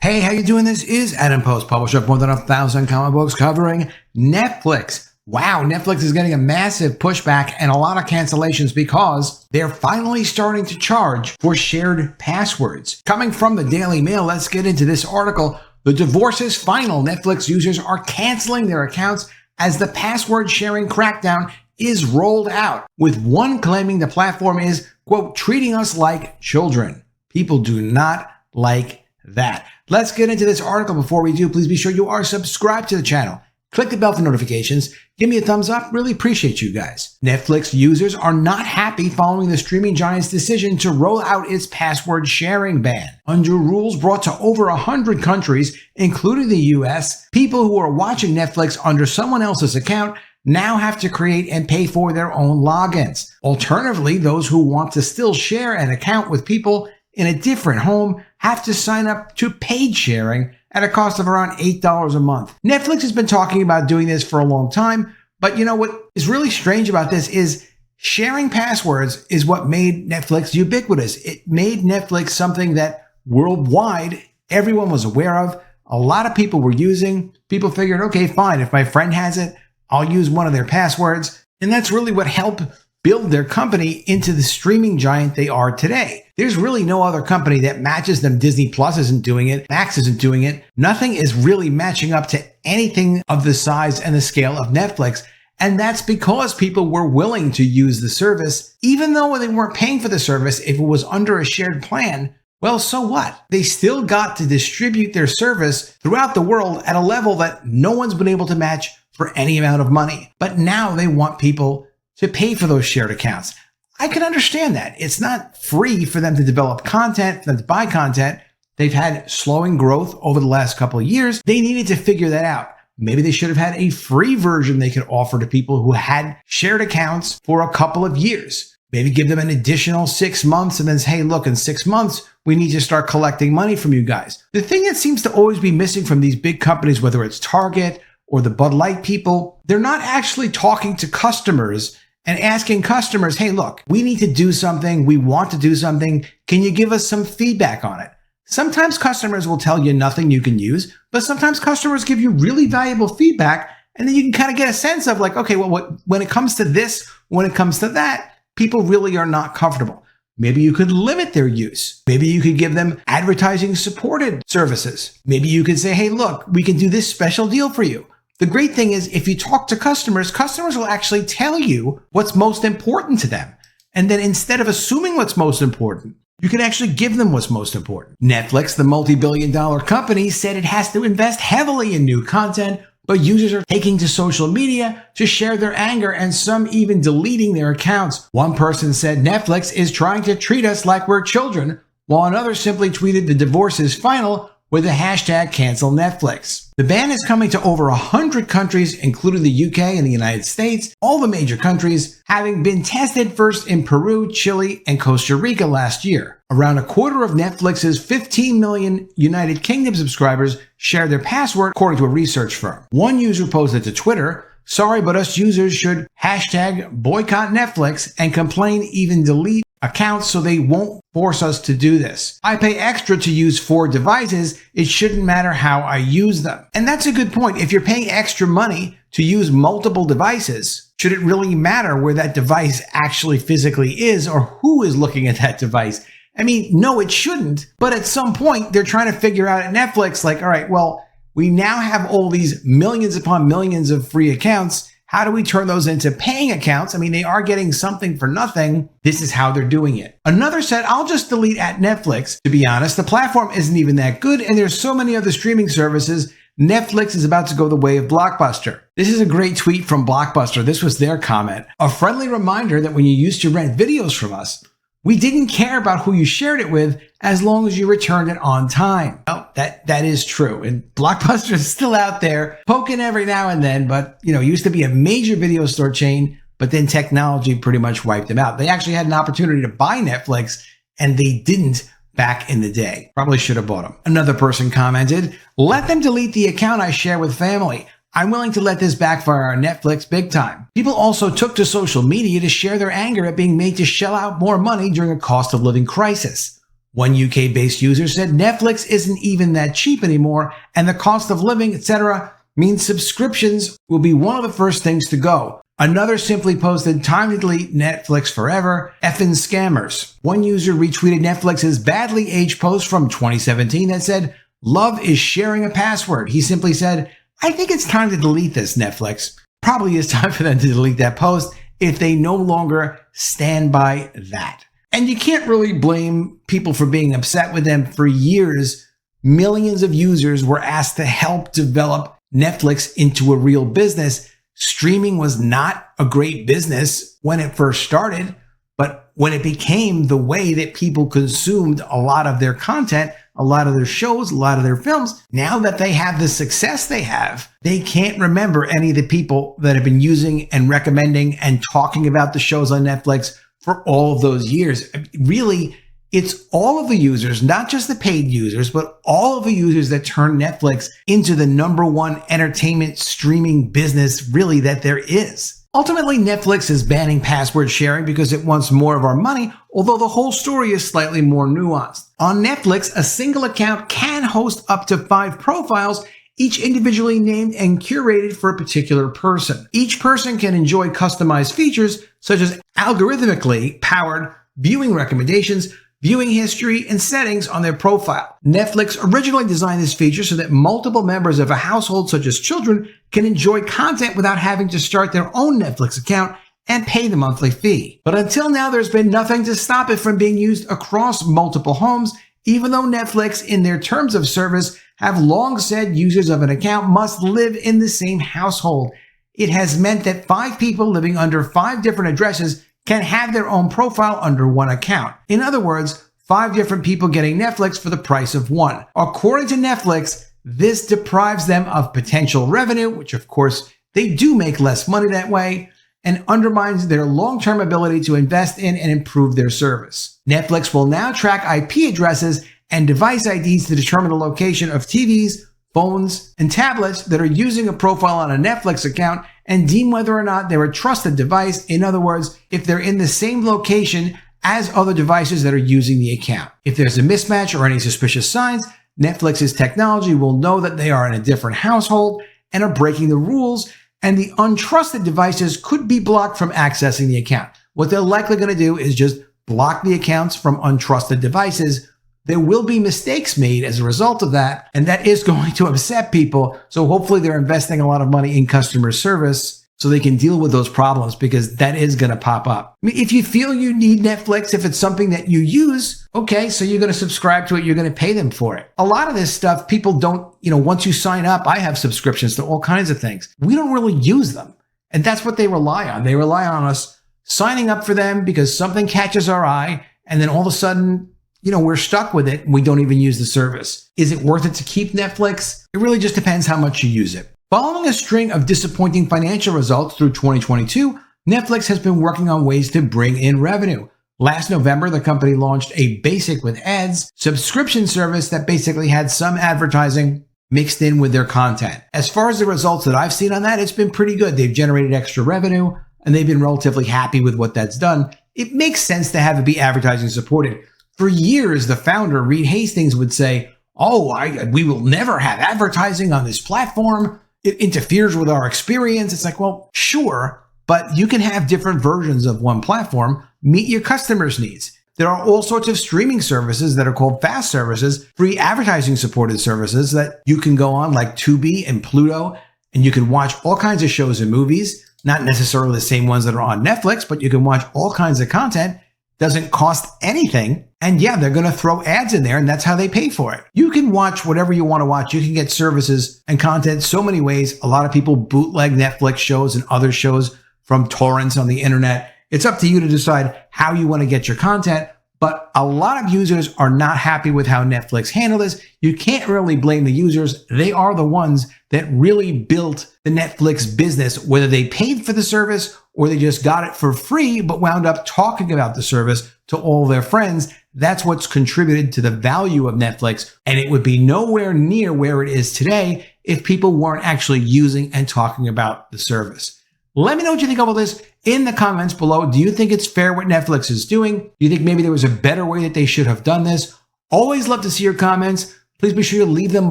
Hey, how you doing? This is Adam Post, publisher of more than 1,000 comic books covering Netflix. Wow, Netflix is getting a massive pushback and a lot of cancellations because they're finally starting to charge for shared passwords. Coming from the Daily Mail, let's get into this article. The divorce is final. Netflix users are canceling their accounts as the password sharing crackdown is rolled out, with one claiming the platform is, quote, treating us like children. People do not like that. Let's get into this article. Before we do, please be sure you are subscribed to the channel. Click the bell for notifications. Give me a thumbs up. Really appreciate you guys. Netflix users are not happy following the streaming giant's decision to roll out its password sharing ban. Under rules brought to over 100 countries, including the US, people who are watching Netflix under someone else's account now have to create and pay for their own logins. Alternatively, those who want to still share an account with people in a different home have to sign up to paid sharing at a cost of around $8 a month. Netflix has been talking about doing this for a long time, but you know what is really strange about this is sharing passwords is what made Netflix ubiquitous. It made Netflix something that worldwide everyone was aware of. A lot of people were using. People figured, okay, fine, if my friend has it, I'll use one of their passwords. And that's really what helped build their company into the streaming giant they are today. There's really no other company that matches them. Disney Plus isn't doing it. Max isn't doing it. Nothing is really matching up to anything of the size and the scale of Netflix. And that's because people were willing to use the service, even though they weren't paying for the service. If it was under a shared plan, well, so what? They still got to distribute their service throughout the world at a level that no one's been able to match for any amount of money. But now they want people to pay for those shared accounts. I can understand that. It's not free for them to develop content, for them to buy content. They've had slowing growth over the last couple of years. They needed to figure that out. Maybe they should have had a free version they could offer to people who had shared accounts for a couple of years. Maybe give them an additional 6 months and then say, hey, look, in 6 months, we need to start collecting money from you guys. The thing that seems to always be missing from these big companies, whether it's Target or the Bud Light people, they're not actually talking to customers and asking customers, hey, look, we need to do something. We want to do something. Can you give us some feedback on it? Sometimes customers will tell you nothing you can use, but sometimes customers give you really valuable feedback. And then you can kind of get a sense of like, okay, well, when it comes to this, when it comes to that, people really are not comfortable. Maybe you could limit their use. Maybe you could give them advertising supported services. Maybe you could say, hey, look, we can do this special deal for you. The great thing is if you talk to customers, customers will actually tell you what's most important to them. And then instead of assuming what's most important, you can actually give them what's most important. Netflix, the multi-billion-dollar company, said it has to invest heavily in new content, but users are taking to social media to share their anger and some even deleting their accounts. One person said Netflix is trying to treat us like we're children, while another simply tweeted the divorce is final with the hashtag cancel Netflix. The ban is coming to over 100 countries, including the UK and the United States, all the major countries having been tested first in Peru, Chile, and Costa Rica last year. Around a quarter of Netflix's 15 million United Kingdom subscribers share their password, according to a research firm. One user posted to Twitter, sorry, but us users should hashtag boycott Netflix and complain, even delete accounts so they won't force us to do this. I pay extra to use 4 devices. It shouldn't matter how I use them. And that's a good point. If you're paying extra money to use multiple devices, should it really matter where that device actually physically is or who is looking at that device? I mean, no, it shouldn't. But at some point, they're trying to figure out at Netflix, like, all right, well, we now have all these millions upon millions of free accounts. How do we turn those into paying accounts? I mean, they are getting something for nothing. This is how they're doing it. Another said, I'll just delete at Netflix. To be honest, the platform isn't even that good, and there's so many other streaming services. Netflix is about to go the way of Blockbuster. This is a great tweet from Blockbuster. This was their comment. A friendly reminder that when you used to rent videos from us, we didn't care about who you shared it with as long as you returned it on time. Well, that is true. And Blockbuster is still out there poking every now and then, but it used to be a major video store chain, but then technology pretty much wiped them out. They actually had an opportunity to buy Netflix and they didn't back in the day. Probably should have bought them. Another person commented, let them delete the account I share with family. I'm willing to let this backfire on Netflix big time. People also took to social media to share their anger at being made to shell out more money during a cost of living crisis. One UK-based user said Netflix isn't even that cheap anymore, and the cost of living, etc., means subscriptions will be one of the first things to go. Another simply posted, "Time to delete Netflix forever, effing scammers." One user retweeted Netflix's badly aged post from 2017 that said, "Love is sharing a password." He simply said, "I think it's time to delete this, Netflix." Probably is time for them to delete that post if they no longer stand by that. And you can't really blame people for being upset with them. For years, millions of users were asked to help develop Netflix into a real business. Streaming was not a great business when it first started, but when it became the way that people consumed a lot of their content, a lot of their shows, a lot of their films, now that they have the success they have, they can't remember any of the people that have been using and recommending and talking about the shows on Netflix for all of those years. Really, it's all of the users, not just the paid users, but all of the users that turn Netflix into the #1 entertainment streaming business really that there is. Ultimately, Netflix is banning password sharing because it wants more of our money, although the whole story is slightly more nuanced. On Netflix, a single account can host up to 5 profiles, each individually named and curated for a particular person. Each person can enjoy customized features such as algorithmically powered viewing recommendations, viewing history, and settings on their profile. Netflix originally designed this feature so that multiple members of a household, such as children, can enjoy content without having to start their own Netflix account and pay the monthly fee. But until now, there's been nothing to stop it from being used across multiple homes, even though Netflix, in their terms of service, have long said users of an account must live in the same household. It has meant that 5 people living under 5 different addresses can have their own profile under one account. In other words, 5 different people getting Netflix for the price of one. According to Netflix, this deprives them of potential revenue, which of course they do make less money that way, and undermines their long-term ability to invest in and improve their service. Netflix will now track IP addresses and device IDs to determine the location of TVs, phones, and tablets that are using a profile on a Netflix account and deem whether or not they're a trusted device. In other words, if they're in the same location as other devices that are using the account. If there's a mismatch or any suspicious signs, Netflix's technology will know that they are in a different household and are breaking the rules, and the untrusted devices could be blocked from accessing the account. What they're likely going to do is just block the accounts from untrusted devices. There will be mistakes made as a result of that, and that is going to upset people. So hopefully they're investing a lot of money in customer service so they can deal with those problems, because that is going to pop up. I mean, if you feel you need Netflix, if it's something that you use, okay, so you're going to subscribe to it, you're going to pay them for it. A lot of this stuff, people don't, once you sign up, I have subscriptions to all kinds of things. We don't really use them. And that's what they rely on. They rely on us signing up for them because something catches our eye, and then all of a sudden, we're stuck with it and we don't even use the service. Is it worth it to keep Netflix? It really just depends how much you use it. Following a string of disappointing financial results through 2022, Netflix has been working on ways to bring in revenue. Last November, the company launched a Basic with Ads subscription service that basically had some advertising mixed in with their content. As far as the results that I've seen on that, it's been pretty good. They've generated extra revenue and they've been relatively happy with what that's done. It makes sense to have it be advertising supported. For years, the founder, Reed Hastings, would say, we will never have advertising on this platform. It interferes with our experience. It's like, well, sure, but you can have different versions of one platform, meet your customers' needs. There are all sorts of streaming services that are called fast services, free advertising supported services that you can go on, like Tubi and Pluto, and you can watch all kinds of shows and movies, not necessarily the same ones that are on Netflix, but you can watch all kinds of content. Doesn't cost anything. And yeah, they're going to throw ads in there, and that's how they pay for it. You can watch whatever you want to watch. You can get services and content so many ways. A lot of people bootleg Netflix shows and other shows from torrents on the internet. It's up to you to decide how you want to get your content. But a lot of users are not happy with how Netflix handled this. You can't really blame the users. They are the ones that really built the Netflix business, whether they paid for the service or they just got it for free, but wound up talking about the service to all their friends. That's what's contributed to the value of Netflix. And it would be nowhere near where it is today if people weren't actually using and talking about the service. Let me know what you think of all this in the comments below. Do you think it's fair what Netflix is doing? Do you think maybe there was a better way that they should have done this? Always love to see your comments. Please be sure you leave them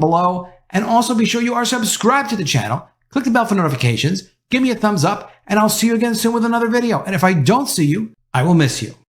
below. And also be sure you are subscribed to the channel. Click the bell for notifications. Give me a thumbs up. And I'll see you again soon with another video. And if I don't see you, I will miss you.